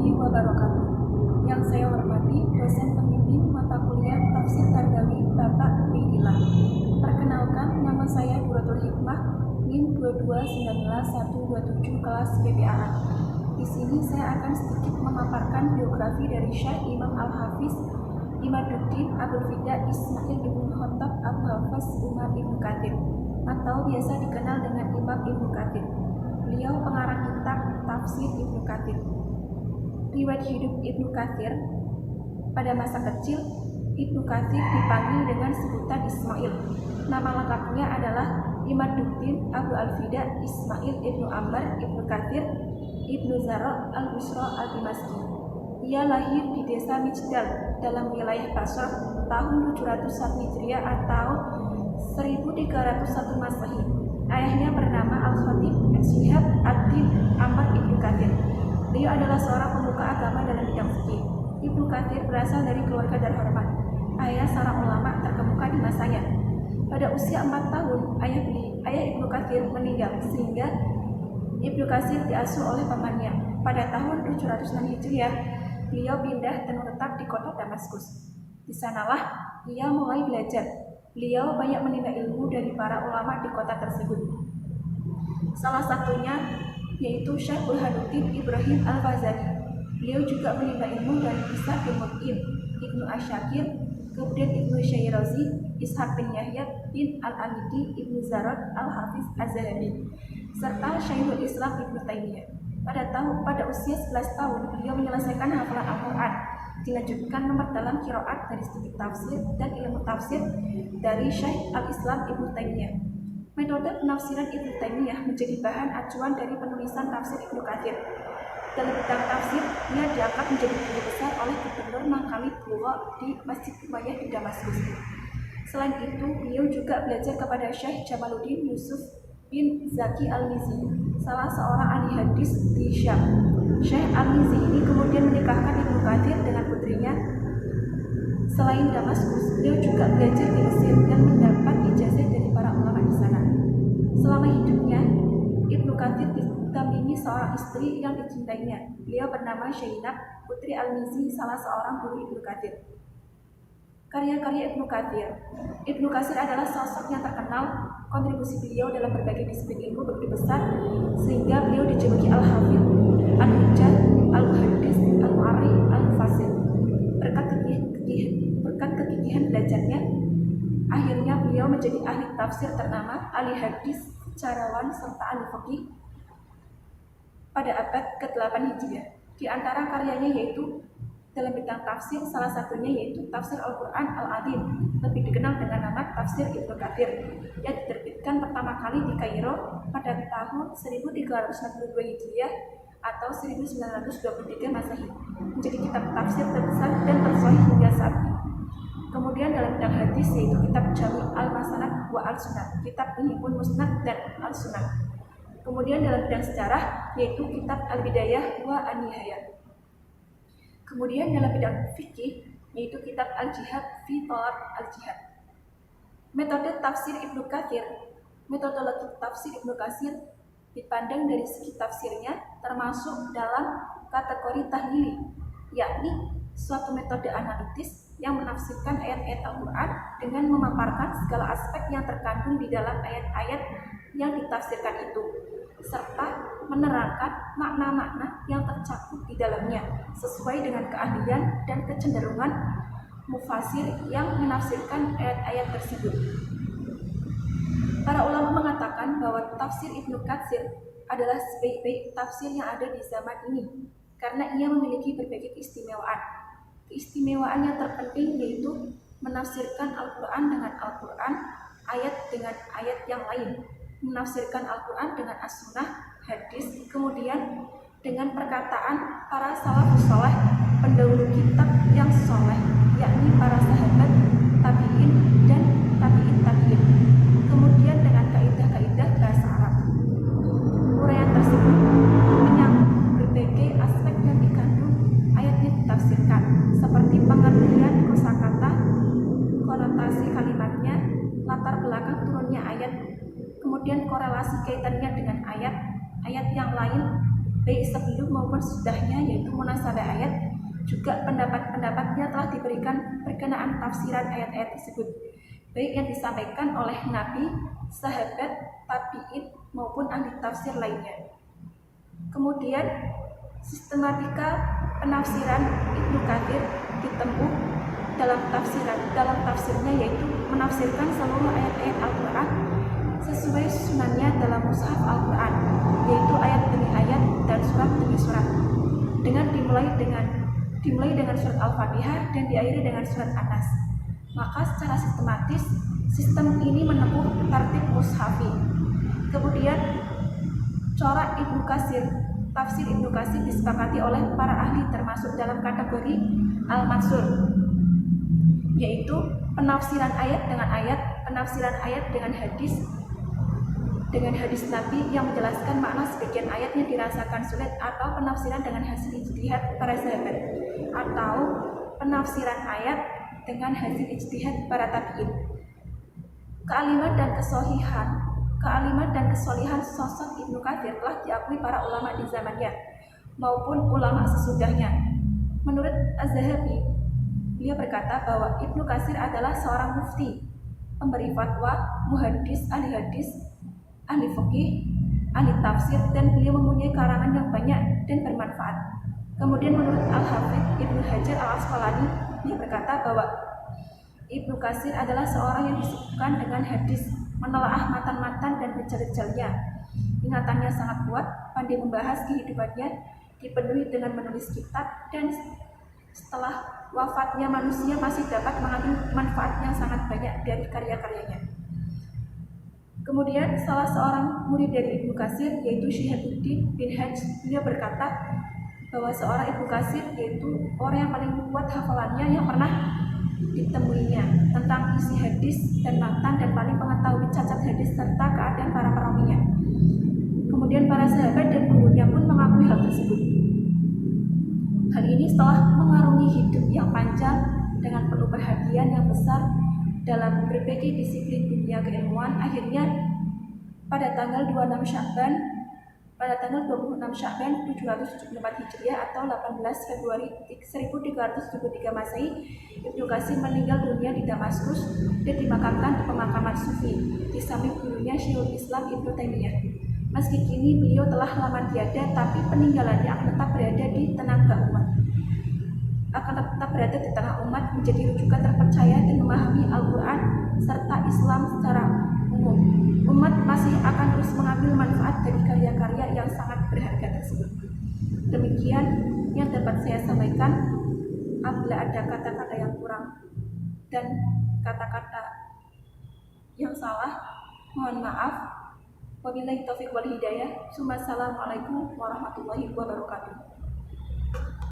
warahmatullahi wabarakatuh. Yang saya hormati dosen pembimbing mata kuliah Tafsir Qardawi Bapak Ubaidillah. Perkenalkan, nama saya Duratul Hikmah, NIM 2219127 kelas PPAA. Di sini saya akan sedikit memaparkan biografi dari Syekh Imam Al-Hafiz Imaduddin Abul Fida Ismail Ibn Khattab Abu Hafs Umar Ibn Katsir, atau biasa dikenal dengan Imam Ibn Katsir. Beliau pengarang kitab Tafsir Ibnu Katsir. Riwayat hidup Ibnu Katsir: pada masa kecil, Ibnu Katsir dipanggil dengan sebutan Ismail. Nama lengkapnya adalah Imaduddin Abu Al-Fida Ismail Ibnu Amr Ibnu Katsir Ibnu Zara Al-Busra Al-Dimashqi. Ia lahir di desa Mijdal dalam wilayah Basrah tahun 701 Hijriah atau 1301 Masehi. Ayahnya bernama Al-Khatib Syihab Ad-Din Amr Ibnu Katsir. Beliau adalah seorang pemuka agama dalam bidang fikih. Ibnu Katsir berasal dari keluarga terhormat. Ayah seorang ulama terkemuka di masanya. Pada usia 4 tahun, ayah Ibnu Katsir meninggal sehingga Ibnu Katsir diasuh oleh pamannya. Pada tahun 706 Hijriah, beliau pindah dan menetap di kota Damaskus. Di sanalah ia mulai belajar. Beliau banyak menimba ilmu dari para ulama di kota tersebut. Salah satunya yaitu Syekh Burhanuddin Ibrahim Al-Fazari. Beliau juga menimba ilmu dari Ishaq bin Mut'im, Ibnu Asyakir, kemudian Ibnu Syairazi, Ishaq bin Yahya bin Al-Amidi, Ibnu Zarad Al-Hafiz Az-Zahabi, serta Syekhul Islam Ibnu Taimiyah. Pada usia 11 tahun, beliau menyelesaikan hafalan Al-Quran, dilanjutkan memperdalam qiraat dari studi tafsir dan ilmu tafsir dari Syekh Al-Islam Ibnu Taimiyah. Metode penafsiran Ibnu Taimiyah menjadi bahan acuan dari penulisan tafsir Ibnu Katsir. Dalam bidang tafsir, ia diangkat menjadi guru besar oleh Gubernur Mangkali Bulgha di Masjid Umayyah di Damaskus. Selain itu, beliau juga belajar kepada Syekh Jamaluddin Yusuf bin Zaki Al-Mizi, salah seorang ahli hadis di Syam. Syekh Al-Mizi ini kemudian menikahkan Ibnu Katsir dengan putrinya. Selain Damaskus, beliau juga belajar di Mesir dan mendapat ijazah dari para ulama di sana. Selama hidupnya, Ibnu Katsir didampingi seorang istri yang dicintainya. Beliau bernama Syainab, putri Al-Mizi, salah seorang guru Ibnu Katsir. Karya-karya Ibnu Katsir. Ibnu Katsir adalah sosok yang terkenal. Kontribusi beliau dalam berbagai disiplin ilmu begitu besar sehingga beliau dijuluki Al-Hafidz, Al-Hujjah, Al-Muhaddits, Al-Mu'arrikh, Al-Mufassir. Berkat kegigihan belajarnya, akhirnya beliau menjadi ahli tafsir ternama, ahli hadis, sejarawan, serta ahli fikih pada abad ke-8 Hijriah. Di antara karyanya yaitu dalam bidang tafsir, salah satunya yaitu Tafsir Al-Quran Al-Azim, lebih dikenal dengan nama Tafsir Ibnu Katsir, yang diterbitkan pertama kali di Kairo pada tahun 1362 Hijriah atau 1923 Masehi, menjadi kitab tafsir terbesar dan tersahih hingga saat ini. Kemudian dalam bidang hadis yaitu kitab Jami' Al-Masanad wa Al-Sunan, kitab Penghibun Musnad dan Al-Sunan. Kemudian dalam bidang sejarah yaitu kitab Al-Bidayah wa An-Nihayah. Kemudian dalam bidang fikih yaitu kitab Al-Jihad fi Talab Al-Jihad. Metode tafsir Ibnu Katsir. Metodologi tafsir Ibnu Katsir dipandang dari segi tafsirnya termasuk dalam kategori tahlili, yakni suatu metode analitis yang menafsirkan ayat-ayat Al-Quran dengan memaparkan segala aspek yang terkandung di dalam ayat-ayat yang ditafsirkan itu, serta menerangkan makna-makna yang tercakup di dalamnya sesuai dengan keahlian dan kecenderungan mufasir yang menafsirkan ayat-ayat tersebut. Para ulama mengatakan bahwa tafsir Ibnu Katsir adalah sebaik-baik tafsir yang ada di zaman ini karena ia memiliki berbagai keistimewaan. Keistimewaan yang terpenting yaitu menafsirkan Al-Quran dengan Al-Quran, ayat dengan ayat yang lain, menafsirkan Al-Quran dengan as-sunnah, hadis, kemudian dengan perkataan para salafus saleh, pendahulu kitab yang soleh, yakni para sahabat, tabi'in, dan tabi'in tabi'in. Kemudian dengan kaidah-kaidah bahasa Arab. Uraian tersebut menyangkut berbagai aspek yang dikandung ayatnya ditafsirkan, seperti pengertian kosakata, konotasi kalimatnya, latar belakang turunnya ayat, kemudian korelasi kaitannya dengan ayat yang lain, baik sebelum maupun sesudahnya, yaitu munasabah ayat. Juga pendapat-pendapatnya telah diberikan berkenaan tafsiran ayat-ayat tersebut, baik yang disampaikan oleh Nabi, sahabat, tabi'in maupun ahli tafsir lainnya. Kemudian sistematika penafsiran Ibnu Katsir ditempuh dalam tafsirnya, yaitu menafsirkan seluruh ayat-ayat Al-Quran sesuai sunannya dalam mushaf Al-Quran, yaitu ayat demi ayat dan surat demi surat, dengan dimulai dengan surat Al-Fatihah dan diakhiri dengan surat An-Nas. Maka secara sistematis sistem ini menempuh tartib mushafi. Kemudian corak Ibnu Katsir, tafsir Ibnu Katsir disepakati oleh para ahli termasuk dalam kategori al-mansur, yaitu penafsiran ayat dengan ayat, penafsiran ayat dengan hadis Nabi yang menjelaskan makna sebagian ayat yang dirasakan sulit, atau penafsiran dengan hasil ijtihad para sahabat, atau penafsiran ayat dengan hasil ijtihad para tabi'in. Kealiman dan kesolihan sosok Ibnu Katsir telah diakui para ulama di zamannya maupun ulama sesudahnya. Menurut Az-Zahabi, beliau berkata bahwa Ibnu Katsir adalah seorang mufti, pemberi fatwa, muhaddis, ahli hadis, ahli fikih, ahli tafsir, dan beliau mempunyai karangan yang banyak dan bermanfaat. Kemudian menurut Al-Hafidz Ibnu Hajar Al-Asqalani, dia berkata bahwa Ibnu Katsir adalah seorang yang disibukkan dengan hadis, menelaah matan-matan dan rijal-rijalnya. Ingatannya sangat kuat, pandai membahas kehidupannya, dipenuhi dengan menulis kitab, dan setelah wafatnya manusia masih dapat mengambil manfaat yang sangat banyak dari karya-karyanya. Kemudian salah seorang murid dari Ibnu Katsir, yaitu Syihabuddin bin Hajj, beliau berkata bahwa seorang Ibnu Katsir yaitu orang yang paling kuat hafalannya yang pernah ditemuinya tentang isi hadis dan matan, dan paling mengetahui cacat hadis serta keadaan para perawinya. Kemudian para sahabat dan gurunya pun mengakui hal tersebut. Hal ini setelah mengarungi hidup yang panjang dengan penuh perhatian yang besar dalam berbagai disiplin dunia keilmuan, akhirnya pada tanggal 26 Sya'ban 774 Hijriah atau 18 Februari 1373 Masehi, Ibnu Katsir meninggal dunia di Damaskus dan dimakamkan di pemakaman Sufi di samping gurunya Syekhul Islam Ibnu Taimiyah. Meski kini beliau telah lama tiada, tapi peninggalannya akan tetap berada di tengah umat, menjadi rujukan terpercaya dan memahami Al-Quran serta Islam secara umum. Umat masih akan terus mengambil manfaat dari karya-karya yang sangat berharga tersebut. Demikian yang dapat saya sampaikan. Apabila ada kata-kata yang kurang dan kata-kata yang salah, mohon maaf. Wabillahi taufiq wal hidayah. Assalamualaikum warahmatullahi wabarakatuh.